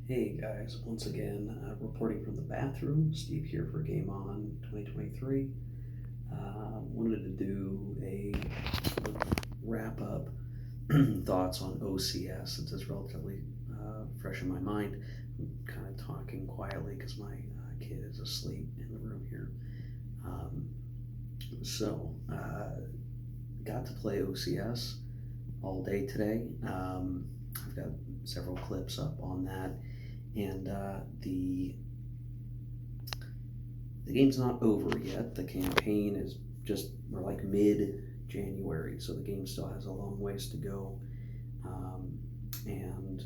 Hey guys, once again, reporting from the bathroom. Steve here for Game On 2023. Wanted to do a sort of wrap up thoughts on OCS since it's relatively fresh in my mind. I'm kind of talking quietly because my kid is asleep in the room here. Um, got to play OCS all day today. I've got several clips up on that, and the game's not over yet. The campaign is we're like mid January, so the game still has a long ways to go. And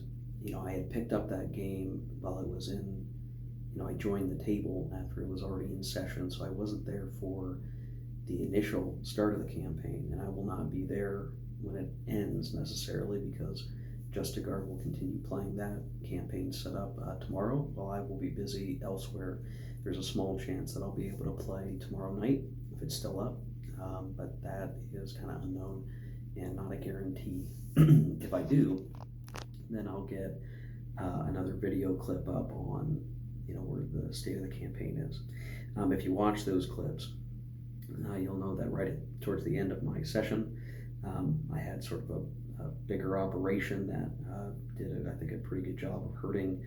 I had picked up that game while it was in. I joined the table after it was already in session, so I wasn't there for the initial start of the campaign, and I will not be there when it ends necessarily because Justigard will continue playing that campaign set up tomorrow while I will be busy elsewhere. There's a small chance that I'll be able to play tomorrow night if it's still up, but that is kind of unknown and not a guarantee. If I do, then I'll get another video clip up on where the state of the campaign is. If you watch those clips, you'll know that right towards the end of my session, I had sort of a bigger operation that did, I think, a pretty good job of hurting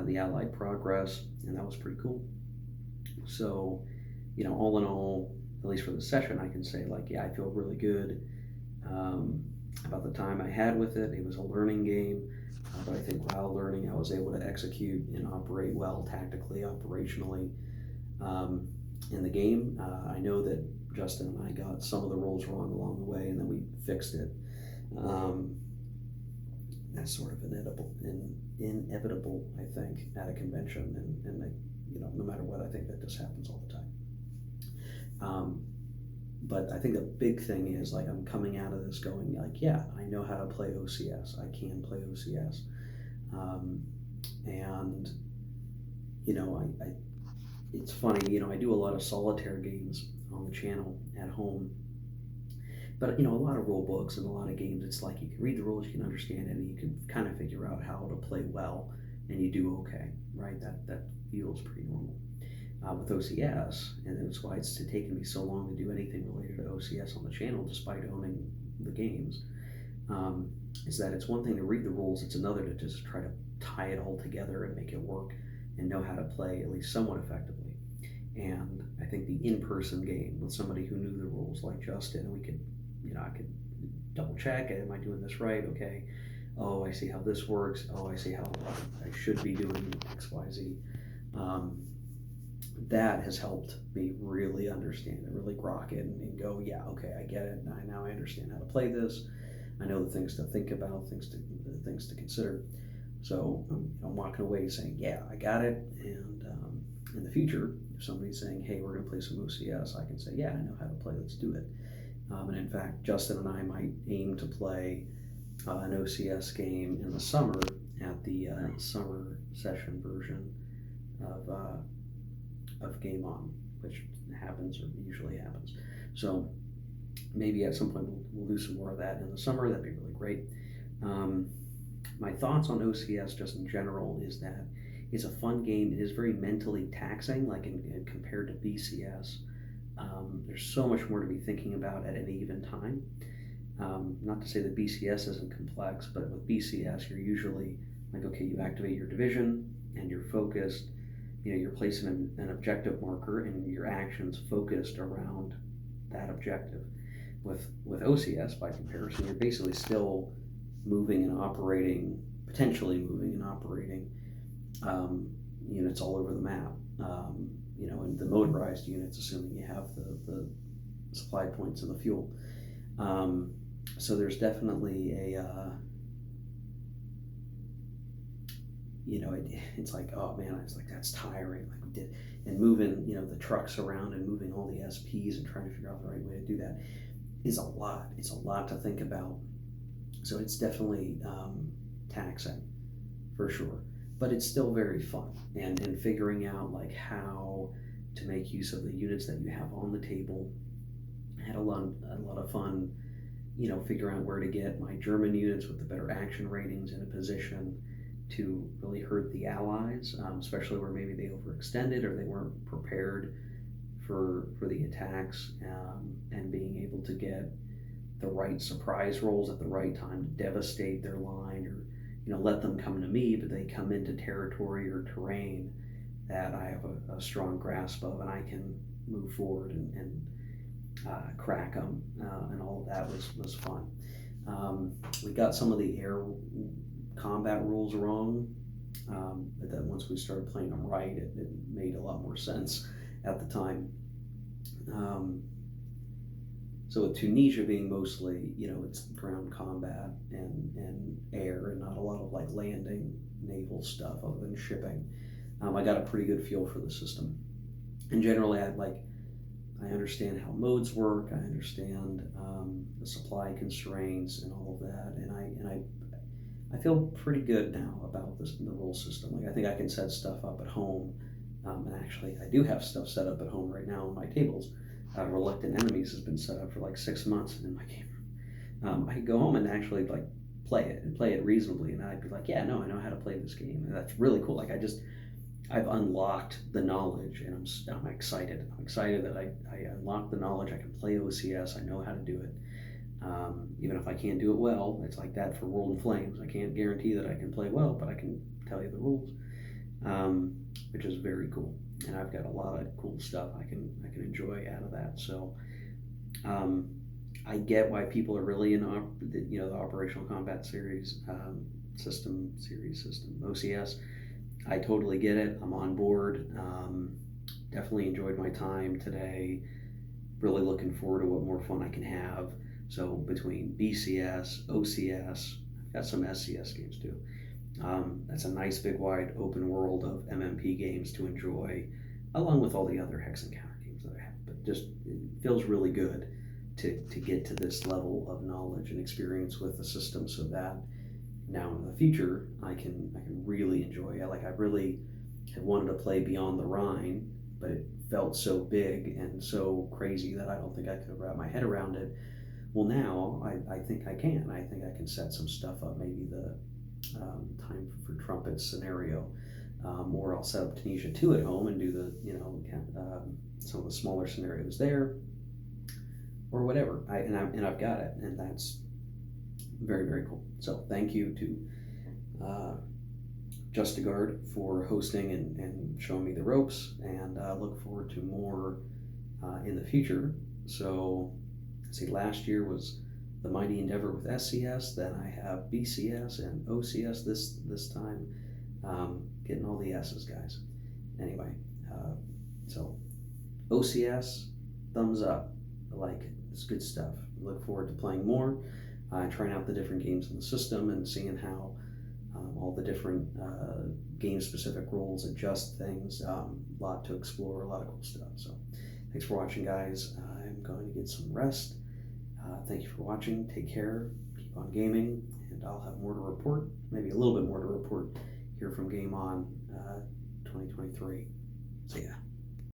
the Allied progress, and that was pretty cool. So, all in all, at least for the session, I can say, like, yeah, I feel really good about the time I had with it. It was a learning game, but I think while learning, I was able to execute and operate well tactically, operationally. In the game, I know that Justin and I got some of the rules wrong along the way, and then we fixed it. That's sort of inevitable, I think, at a convention, and no matter what, I think that just happens all the time. But I think the big thing is, like, I'm coming out of this going like, yeah, I know how to play OCS. I can play OCS, and I it's funny, I do a lot of solitaire games on the channel at home, but a lot of rule books and a lot of games, it's like you can read the rules, you can understand it, and you can kind of figure out how to play well, and you do okay, right? That feels pretty normal. With OCS, and that's why it's taken me so long to do anything related to OCS on the channel, despite owning the games, is that it's one thing to read the rules, it's another to just try to tie it all together and make it work and know how to play at least somewhat effectively. And I think the in-person game with somebody who knew the rules like Justin, and we could, I could double check, am I doing this right? Okay. Oh, I see how this works. Oh, I see how I should be doing X, Y, Z. That has helped me really understand it, really grok it, and go, yeah, okay, I get it. Now I understand how to play this. I know the things to think about, the things to consider. So I'm walking away saying, yeah, I got it. And in the future, if somebody's saying, hey, we're going to play some OCS, I can say, yeah, I know how to play. Let's do it. And in fact, Justin and I might aim to play an OCS game in the summer at the summer session version of Game On, which happens or usually happens. So maybe at some point we'll do some more of that in the summer. That'd be really great. My thoughts on OCS just in general is that it's a fun game. It is very mentally taxing, like compared to BCS. There's so much more to be thinking about at any given time. Not to say that BCS isn't complex, but with BCS, you're usually like, okay, you activate your division and you're focused. You're placing an objective marker and your actions focused around that objective. With OCS, by comparison, you're basically still moving and operating, potentially moving and operating units all over the map. And the motorized units, assuming you have the supply points and the fuel. So there's definitely it's like, oh man, it's like, that's tiring. Like we did, and moving, the trucks around and moving all the SPs and trying to figure out the right way to do that is a lot. It's a lot to think about. So it's definitely taxing for sure, but it's still very fun. And figuring out like how to make use of the units that you have on the table. I had a lot of fun, figuring out where to get my German units with the better action ratings in a position to really hurt the allies, especially where maybe they overextended or they weren't prepared for the attacks, and being able to get the right surprise rolls at the right time to devastate their line, or let them come to me, but they come into territory or terrain that I have a strong grasp of, and I can move forward and crack them, and all of that was fun. We got some of the air combat rules wrong, but then once we started playing them right, it made a lot more sense at the time. So with Tunisia being mostly, it's ground combat and air, and not a lot of like landing naval stuff other than shipping, I got a pretty good feel for the system. And generally, I understand how modes work. I understand the supply constraints and all of that, and I feel pretty good now about the rule system. Like, I think I can set stuff up at home, and actually I do have stuff set up at home right now on my tables. Reluctant Enemies has been set up for like 6 months in my game room. I could go home and actually like play it reasonably, and I'd be like, yeah, no, I know how to play this game, and that's really cool. Like, I've unlocked the knowledge, and I'm excited. I'm excited that I unlocked the knowledge. I can play OCS. I know how to do it. Even if I can't do it well, it's like that for World and Flames. I can't guarantee that I can play well, but I can tell you the rules, which is very cool. And I've got a lot of cool stuff I can enjoy out of that. So I get why people are really in the Operational Combat Series system, OCS. I totally get it. I'm on board. Definitely enjoyed my time today. Really looking forward to what more fun I can have. So between BCS, OCS, I've got some SCS games too. That's a nice big wide open world of MMP games to enjoy, along with all the other Hex and Counter games that I have. But just, it feels really good to get to this level of knowledge and experience with the system, so that now in the future I can really enjoy it. Like, I really had wanted to play Beyond the Rhine, but it felt so big and so crazy that I don't think I could wrap my head around it. Well, now I think I can. I think I can set some stuff up, maybe the Time for Trumpets scenario, or I'll set up Tunisia 2 at home and do the some of the smaller scenarios there, or whatever. I've got it, and that's very, very cool. So thank you to Justigard for hosting and showing me the ropes, and look forward to more in the future. So, see, last year was the Mighty Endeavor with SCS, then I have BCS and OCS this time, getting all the S's, guys. Anyway, so OCS, thumbs up. I like it. It's good stuff. Look forward to playing more, trying out the different games in the system, and seeing how all the different game-specific rules adjust things. A lot to explore, a lot of cool stuff. So thanks for watching, guys. I'm going to get some rest. Thank you for watching. Take care. Keep on gaming, and I'll have more to report, maybe a little bit more to report here from Game On 2023. See ya.